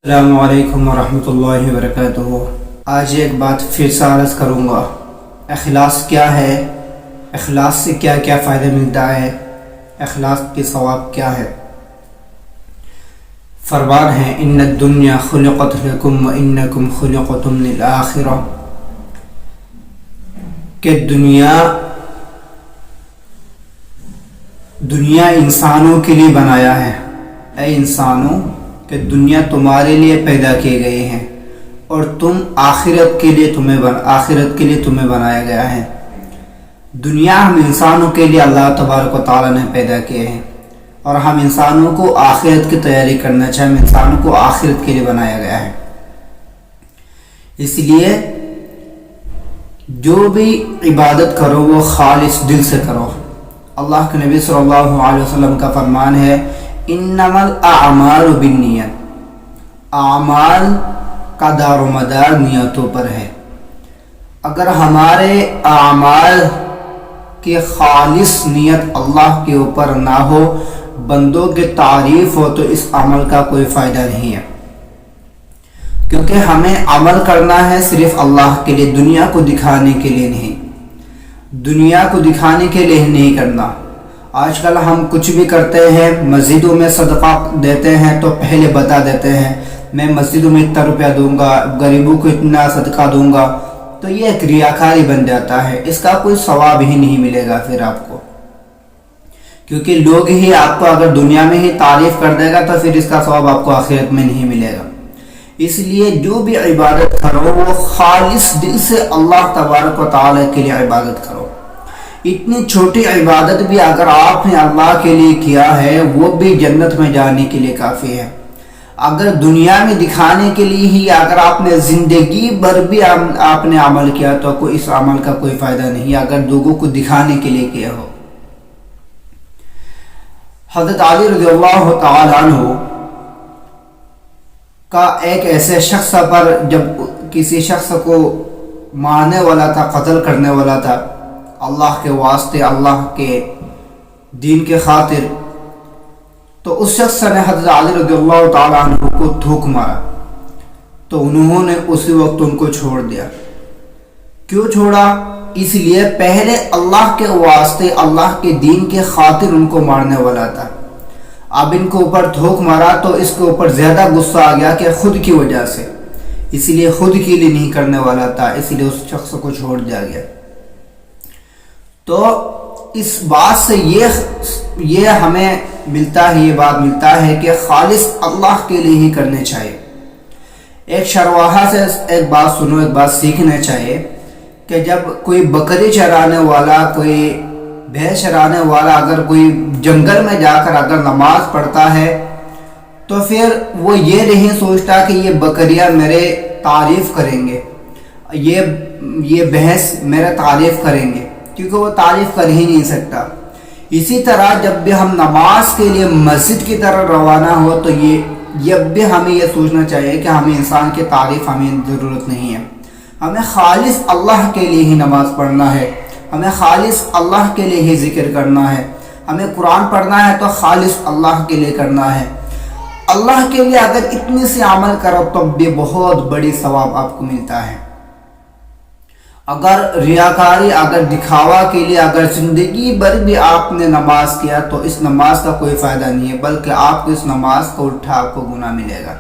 السلام علیکم ورحمۃ اللہ وبرکاتہ۔ آج ایک بات پھر سے عرض کروں گا، اخلاص کیا ہے، اخلاص سے کیا کیا فائدہ ملتا ہے، اخلاص کے ثواب کیا ہے۔ فرمان ہے ان الدنیا خلقت لکم وانکم خلقتم للآخرہ، کہ دنیا انسانوں کے لیے بنایا ہے۔ اے انسانوں، کہ دنیا تمہارے لیے پیدا کیے گئے ہیں اور تم آخرت کے لیے تمہیں بنایا گیا ہے۔ دنیا ہم انسانوں کے لیے اللہ تبارک و تعالیٰ نے پیدا کیے ہیں، اور ہم انسانوں کو آخرت کی تیاری کرنا چاہیے، ہم انسانوں کو آخرت کے لیے بنایا گیا ہے۔ اس لیے جو بھی عبادت کرو وہ خالص دل سے کرو۔ اللہ کے نبی صلی اللہ علیہ وسلم کا فرمان ہے انما الاعمال بالنیت، اعمال کا دار و مدار نیتوں پر ہے۔ اگر ہمارے اعمال کی خالص نیت اللہ کے اوپر نہ ہو، بندوں کی تعریف ہو، تو اس عمل کا کوئی فائدہ نہیں ہے، کیونکہ ہمیں عمل کرنا ہے صرف اللہ کے لیے، دنیا کو دکھانے کے لیے نہیں، دنیا کو دکھانے کے لیے نہیں کرنا۔ آج کل ہم کچھ بھی کرتے ہیں، مسجدوں میں صدقہ دیتے ہیں تو پہلے بتا دیتے ہیں میں مسجدوں میں اتنا روپیہ دوں گا، غریبوں کو اتنا صدقہ دوں گا، تو یہ ایک ریاکاری بن جاتا ہے، اس کا کوئی ثواب ہی نہیں ملے گا پھر آپ کو، کیونکہ لوگ ہی آپ کو اگر دنیا میں ہی تعریف کر دے گا تو پھر اس کا ثواب آپ کو آخرت میں نہیں ملے گا۔ اس لیے جو بھی عبادت کرو وہ خالص دل سے اللہ تبارک و تعالیٰ کے لیے عبادت کرو۔ اتنی چھوٹی عبادت بھی اگر آپ نے اللہ کے لیے کیا ہے وہ بھی جنت میں جانے کے لیے کافی ہے۔ اگر دنیا میں دکھانے کے لیے ہی اگر آپ نے زندگی بھر بھی آپ نے عمل کیا تو اس عمل کا کوئی فائدہ نہیں، اگر لوگوں کو دکھانے کے لیے کیا ہو۔ حضرت علی رضی اللہ تعالی عنہ کا ایک ایسے شخص پر، جب کسی شخص کو مارنے والا تھا، قتل کرنے والا تھا اللہ کے واسطے، اللہ کے دین کے خاطر، تو اس شخص نے حضرت علی رضی اللہ تعالی عنہ کو تھوک مارا، تو انہوں نے اسی وقت ان کو چھوڑ دیا۔ کیوں چھوڑا؟ اس لیے پہلے اللہ کے واسطے، اللہ کے دین کے خاطر ان کو مارنے والا تھا، اب ان کو اوپر تھوک مارا تو اس کے اوپر زیادہ غصہ آ گیا کہ خود کی وجہ سے، اس لیے خود کے لیے نہیں کرنے والا تھا، اس لیے اس شخص کو چھوڑ دیا گیا۔ تو اس بات سے یہ ہمیں یہ بات ملتا ہے کہ خالص اللہ کے لیے ہی کرنے چاہیے۔ ایک شرواہا سے ایک بات سنو، ایک بات سیکھنا چاہیے کہ جب کوئی بکری چرانے والا، کوئی بھینس چرانے والا اگر کوئی جنگل میں جا کر اگر نماز پڑھتا ہے تو پھر وہ یہ نہیں سوچتا کہ یہ بکریاں میرے تعریف کریں گے، یہ بھینس میرے تعریف کریں گے، کیونکہ وہ تعریف کر ہی نہیں سکتا۔ اسی طرح جب بھی ہم نماز کے لیے مسجد کی طرف روانہ ہو تو یہ بھی ہمیں یہ سوچنا چاہیے کہ ہمیں انسان کی تعریف ہمیں ضرورت نہیں ہے، ہمیں خالص اللہ کے لیے ہی نماز پڑھنا ہے، ہمیں خالص اللہ کے لیے ہی ذکر کرنا ہے، ہمیں قرآن پڑھنا ہے تو خالص اللہ کے لیے کرنا ہے۔ اللہ کے لیے اگر اتنی سی عمل کرو تو بھی بہت بڑی ثواب آپ کو ملتا ہے۔ اگر ریاکاری، اگر دکھاوا کے لیے اگر زندگی بھر بھی آپ نے نماز کیا تو اس نماز کا کوئی فائدہ نہیں ہے، بلکہ آپ کو اس نماز کو اٹھا آپ کو گناہ ملے گا،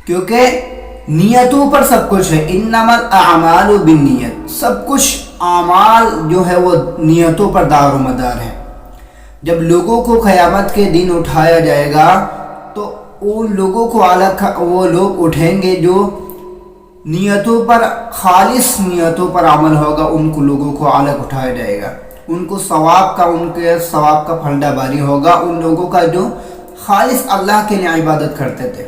کیونکہ نیتوں پر سب کچھ ہے۔ انما الاعمال بالنیت، سب کچھ اعمال جو ہے وہ نیتوں پر دار و مدار ہے۔ جب لوگوں کو قیامت کے دن اٹھایا جائے گا تو ان لوگوں کو وہ لوگ اٹھیں گے جو نیتوں پر، خالص نیتوں پر عمل ہوگا، ان کو لوگوں کو الگ اٹھایا جائے گا، ان کے ثواب کا پھلڈا باری ہوگا ان لوگوں کا جو خالص اللہ کے لیے عبادت کرتے تھے۔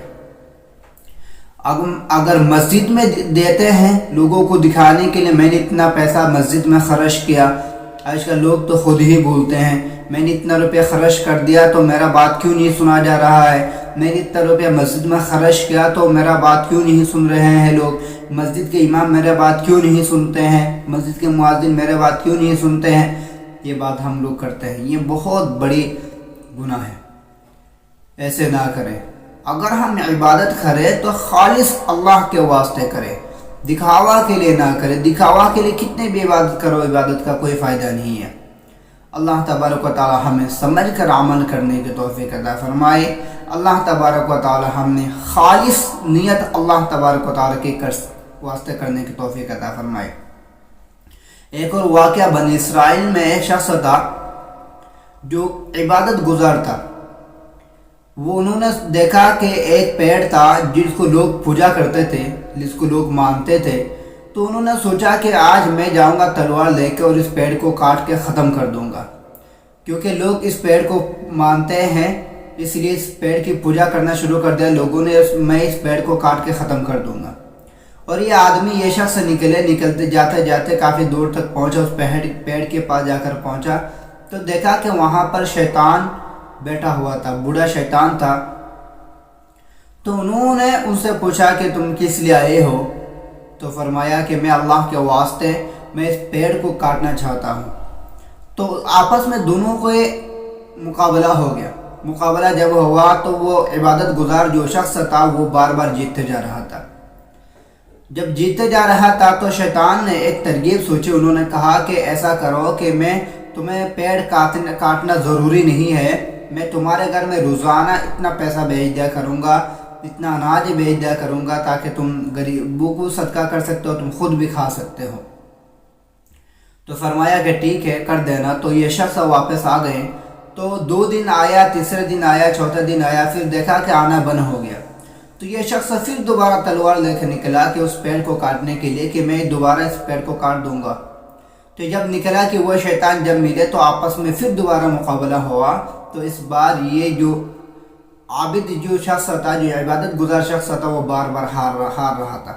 اگر مسجد میں دیتے ہیں لوگوں کو دکھانے کے لیے میں نے اتنا پیسہ مسجد میں خرچ کیا، آج کل لوگ تو خود ہی بولتے ہیں میں نے اتنا روپیہ خرچ کر دیا تو میرا بات کیوں نہیں سنا جا رہا ہے، میں نے اتنا روپیہ مسجد میں خرچ کیا تو میرا بات کیوں نہیں سن رہے ہیں لوگ، مسجد کے امام میرے بات کیوں نہیں سنتے ہیں، مسجد کے مؤذن میرے بات کیوں نہیں سنتے ہیں، یہ بات ہم لوگ کرتے ہیں۔ یہ بہت بڑی گناہ ہے، ایسے نہ کریں۔ اگر ہم عبادت کریں تو خالص اللہ کے واسطے کریں، دکھاوا کے لیے نہ کرے۔ دکھاوا کے لیے کتنے بھی عبادت کرو، عبادت کا کوئی فائدہ نہیں ہے۔ اللہ تبارک و تعالی ہمیں سمجھ کر عمل کرنے کی توفیق عطا فرمائے۔ اللہ تبارک و تعالی ہم نے خالص نیت اللہ تبارک و تعالی کے واسطے کرنے کی توفیق عطا فرمائے۔ ایک اور واقعہ بنی اسرائیل میں ایک شخص تھا جو عبادت گزار تھا۔ وہ انہوں نے دیکھا کہ ایک پیڑ تھا جس کو لوگ پوجا کرتے تھے، جس کو لوگ مانتے تھے، تو انہوں نے سوچا کہ آج میں جاؤں گا تلوار لے کے اور اس پیڑ کو کاٹ کے ختم کر دوں گا، کیونکہ لوگ اس پیڑ کو مانتے ہیں، اس لیے اس پیڑ کی پوجا کرنا شروع کر دیا لوگوں نے۔ میں اس پیڑ کو کاٹ کے ختم کر دوں گا۔ اور یہ آدمی، یہ شخص نکلتے جاتے جاتے کافی دور تک پہنچا، اس پیڑ کے پاس جا کر پہنچا تو دیکھا کہ وہاں پر شیطان بیٹھا ہوا تھا، بوڑھا شیطان تھا۔ تو انہوں نے ان سے پوچھا کہ تم کس لیے آئے ہو؟ تو فرمایا کہ میں اللہ کے واسطے میں اس پیڑ کو کاٹنا چاہتا ہوں۔ تو آپس میں دونوں کو مقابلہ ہو گیا۔ مقابلہ جب ہوا تو وہ عبادت گزار جو شخص تھا وہ بار بار جیتتے جا رہا تھا۔ جب جیتے جا رہا تھا تو شیطان نے ایک ترکیب سوچی۔ انہوں نے کہا کہ ایسا کرو کہ میں تمہیں پیڑ کاٹنا ضروری نہیں ہے، میں تمہارے گھر میں روزانہ اتنا پیسہ بھیج دیا کروں گا، اتنا اناج بھیج دیا کروں گا تاکہ تم غریبوں کو صدقہ کر سکتے ہو، تم خود بھی کھا سکتے ہو۔ تو فرمایا کہ ٹھیک ہے، کر دینا۔ تو یہ شخص واپس آ گئے۔ تو 2 دن آیا، تیسرے دن آیا، چوتھے دن آیا، پھر دیکھا کہ آنا بند ہو گیا۔ تو یہ شخص پھر دوبارہ تلوار لے کے نکلا کہ اس پیڑ کو کاٹنے کے لیے، کہ میں دوبارہ اس پیڑ کو کاٹ دوں گا۔ تو جب نکلا کہ وہ شیطان جب ملے تو آپس میں پھر دوبارہ مقابلہ ہوا۔ تو اس بار یہ جو عابد جو شخص تھا، جو عبادت گزار شخص تھا، وہ بار بار ہار رہا تھا۔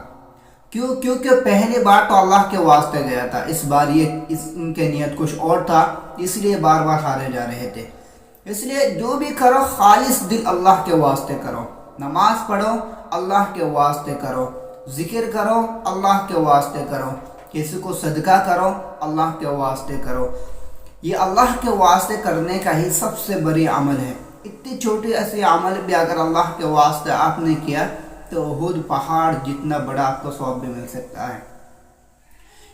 کیونکہ پہلی بار تو اللہ کے واسطے گیا تھا، اس بار ان کے نیت کچھ اور تھا، اس لیے بار بار ہارے جا رہے تھے۔ اس لیے جو بھی کرو خالص دل اللہ کے واسطے کرو، نماز پڑھو اللہ کے واسطے کرو، ذکر کرو اللہ کے واسطے کرو، کسی کو صدقہ کرو اللہ کے واسطے کرو۔ یہ اللہ کے واسطے کرنے کا ہی سب سے بڑی عمل ہے۔ اتنی چھوٹی ایسی عمل بھی اگر اللہ کے واسطے آپ نے کیا تو احد پہاڑ جتنا بڑا آپ کو ثواب بھی مل سکتا ہے۔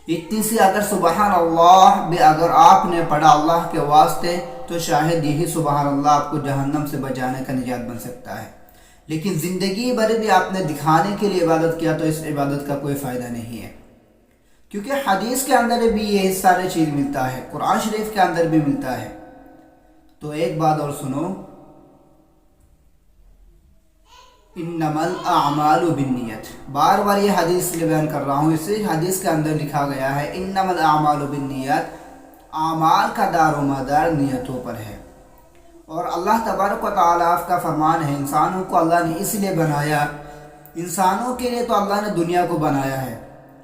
اتنی سی اگر سبحان اللہ بھی اگر آپ نے پڑھا اللہ کے واسطے تو شاید یہی سبحان اللہ آپ کو جہنم سے بچانے کا نجات بن سکتا ہے۔ لیکن زندگی بھر بھی آپ نے دکھانے کے لیے عبادت کیا تو اس عبادت کا کوئی فائدہ نہیں ہے، کیونکہ حدیث کے اندر بھی یہ سارے چیز ملتا ہے، قرآن شریف کے اندر بھی ملتا ہے۔ تو ایک بات اور سنو، انما الاعمال بالنیت، بار بار یہ حدیث بیان کر رہا ہوں، اسی حدیث کے اندر لکھا گیا ہے انما الاعمال بالنیت، اعمال کا دار و مدار نیتوں پر ہے۔ اور اللہ تبارک و تعالیٰ کا فرمان ہے، انسانوں کو اللہ نے اس لیے بنایا، انسانوں کے لیے تو اللہ نے دنیا کو بنایا ہے،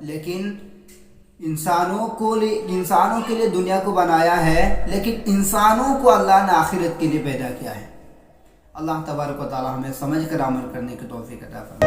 لیکن انسانوں کے لیے دنیا کو بنایا ہے، لیکن انسانوں کو اللہ نے آخرت کے لیے پیدا کیا ہے۔ اللہ تبارک و تعالیٰ ہمیں سمجھ کر عمل کرنے کی توفیق عطا فرمائے۔